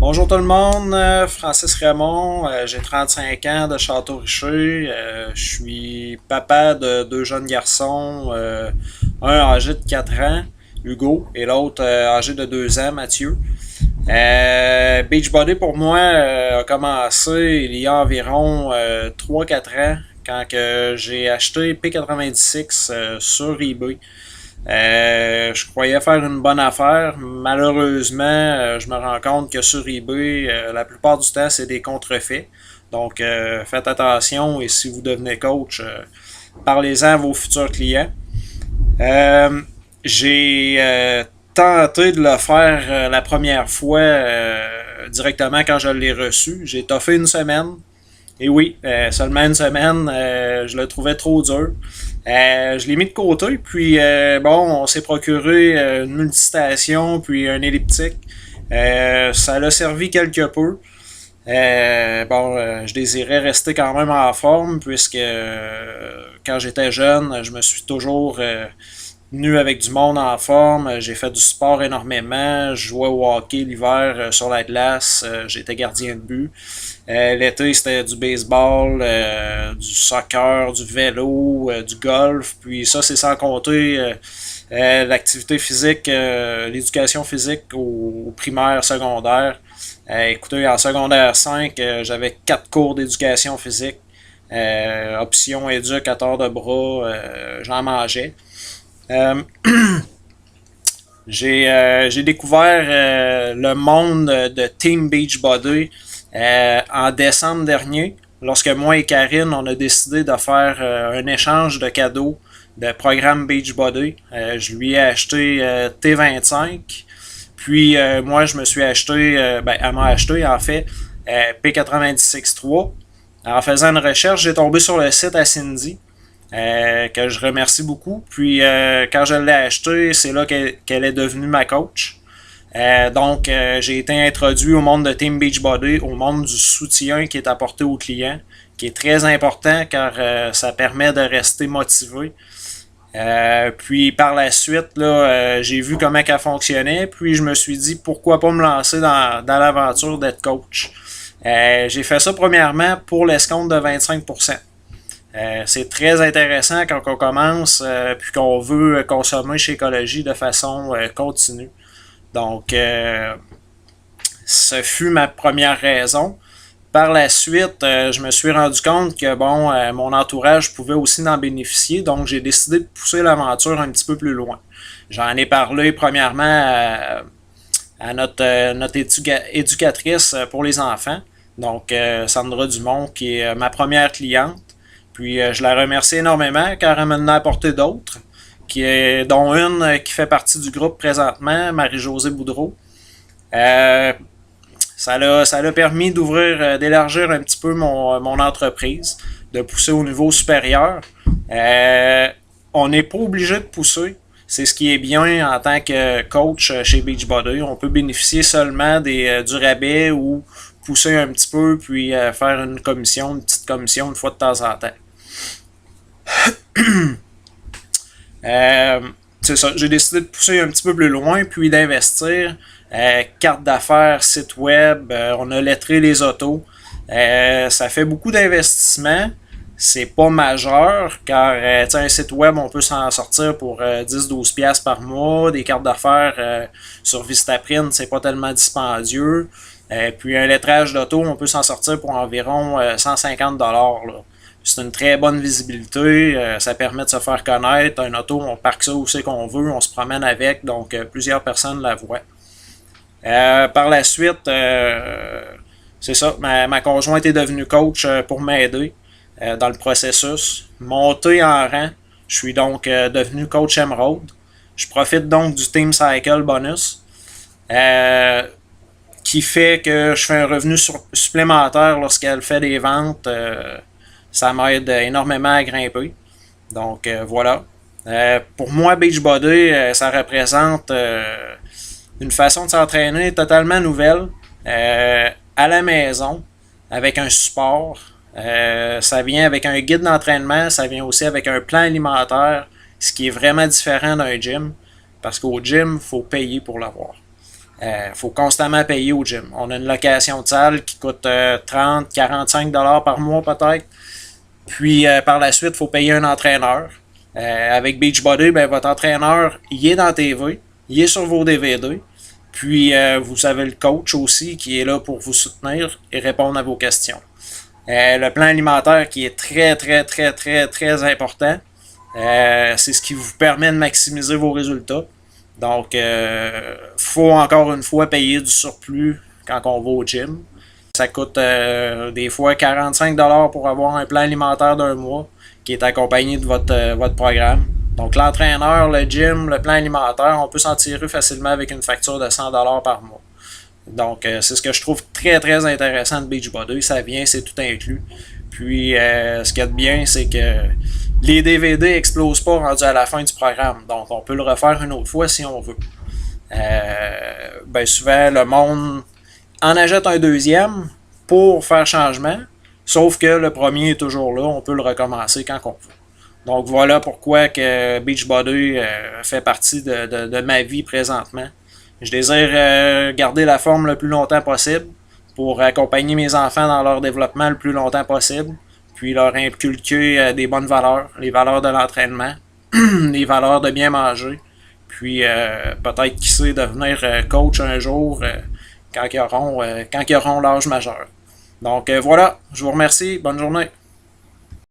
Bonjour tout le monde, Francis Raymond, j'ai 35 ans de Château-Richer, je suis papa de deux jeunes garçons, un âgé de 4 ans, Hugo, et l'autre âgé de 2 ans, Mathieu. Beachbody pour moi a commencé il y a environ 3-4 ans quand que j'ai acheté P96 sur eBay. Je croyais faire une bonne affaire. Malheureusement, je me rends compte que sur eBay, la plupart du temps, c'est des contrefaits. Donc, faites attention et si vous devenez coach, parlez-en à vos futurs clients. J'ai tenté de le faire la première fois directement quand je l'ai reçu. J'ai toffé une semaine. Et oui, seulement une semaine, je le trouvais trop dur. Je l'ai mis de côté, puis on s'est procuré une multistation, puis un elliptique. Ça l'a servi quelque peu. Je désirais rester quand même en forme, puisque quand j'étais jeune, je me suis toujours tenu avec du monde en forme. J'ai fait du sport énormément. Je jouais au hockey l'hiver sur la glace. J'étais gardien de but. L'été, c'était du baseball, du soccer, du vélo, du golf. Puis ça, c'est sans compter l'activité physique, l'éducation physique au primaire, secondaire. Écoutez, en secondaire 5, j'avais 4 cours d'éducation physique. Option éducateur de bras, j'en mangeais. Euh, j'ai découvert le monde de Team Beachbody en décembre dernier, lorsque moi et Karine, on a décidé de faire un échange de cadeaux de programme Beachbody. Je lui ai acheté T25, puis moi je me suis acheté, elle m'a acheté en fait P96-3. En faisant une recherche, j'ai tombé sur le site à Cindy, que je remercie beaucoup. Puis quand je l'ai acheté, c'est là qu'elle est devenue ma coach. J'ai été introduit au monde de Team Beachbody, au monde du soutien qui est apporté aux clients, qui est très important car ça permet de rester motivé. Puis par la suite, là, j'ai vu comment elle fonctionnait, puis je me suis dit pourquoi pas me lancer dans l'aventure d'être coach. J'ai fait ça premièrement pour l'escompte de 25%. C'est très intéressant quand on commence puis qu'on veut consommer chez Écologie de façon continue. Donc, ce fut ma première raison. Par la suite, je me suis rendu compte que mon entourage pouvait aussi en bénéficier, donc j'ai décidé de pousser l'aventure un petit peu plus loin. J'en ai parlé premièrement à notre éducatrice pour les enfants, donc Sandra Dumont, qui est ma première cliente. Puis je la remercie énormément car elle m'en a apporté d'autres, dont une qui fait partie du groupe présentement, Marie-Josée Boudreau. Ça l'a permis d'élargir un petit peu mon entreprise, de pousser au niveau supérieur. On n'est pas obligé de pousser. C'est ce qui est bien en tant que coach chez Beachbody. On peut bénéficier seulement du rabais ou pousser un petit peu puis faire une petite commission une fois de temps en temps. C'est ça, j'ai décidé de pousser un petit peu plus loin puis d'investir. Carte d'affaires, site web, on a lettré les autos. Ça fait beaucoup d'investissements. C'est pas majeur car un site web, on peut s'en sortir pour 10-12$ par mois. Des cartes d'affaires sur Vistaprint, c'est pas tellement dispendieux. Puis un lettrage d'auto, on peut s'en sortir pour environ 150$. Là. C'est une très bonne visibilité, ça permet de se faire connaître. Un auto, on parque ça où c'est qu'on veut, on se promène avec, donc plusieurs personnes la voient. Par la suite, c'est ça, ma conjointe est devenue coach pour m'aider dans le processus. Monté en rang, je suis donc devenu coach Emerald. Je profite donc du Team Cycle bonus, qui fait que je fais un revenu supplémentaire lorsqu'elle fait des ventes. Ça m'aide énormément à grimper. Donc voilà. Pour moi, Beachbody, ça représente une façon de s'entraîner totalement nouvelle, à la maison, avec un support. Ça vient avec un guide d'entraînement, ça vient aussi avec un plan alimentaire, ce qui est vraiment différent d'un gym, parce qu'au gym, il faut payer pour l'avoir. faut constamment payer au gym. On a une location de salle qui coûte 30-45$ par mois peut-être. Puis par la suite, il faut payer un entraîneur. Avec Beachbody, ben, votre entraîneur, il est dans la TV, il est sur vos DVD. Puis vous avez le coach aussi qui est là pour vous soutenir et répondre à vos questions. Le plan alimentaire qui est très, très, très, très, très important. C'est ce qui vous permet de maximiser vos résultats. Donc, faut encore une fois payer du surplus quand on va au gym. Ça coûte des fois 45$ pour avoir un plan alimentaire d'un mois qui est accompagné de votre programme. Donc, l'entraîneur, le gym, le plan alimentaire, on peut s'en tirer facilement avec une facture de 100$ par mois. Donc, c'est ce que je trouve très, très intéressant de Beachbody. Ça vient, c'est tout inclus. Puis, ce qu'il y a de bien, c'est que les DVD n'explosent pas rendus à la fin du programme. Donc, on peut le refaire une autre fois si on veut. Ben souvent, le monde en achète un deuxième pour faire changement. Sauf que le premier est toujours là. On peut le recommencer quand on veut. Donc, voilà pourquoi que Beachbody fait partie de ma vie présentement. Je désire garder la forme le plus longtemps possible pour accompagner mes enfants dans leur développement le plus longtemps possible, puis leur inculquer des bonnes valeurs, les valeurs de l'entraînement, les valeurs de bien manger, puis peut-être qui sait devenir coach un jour quand ils auront l'âge majeur. Donc voilà, je vous remercie, bonne journée.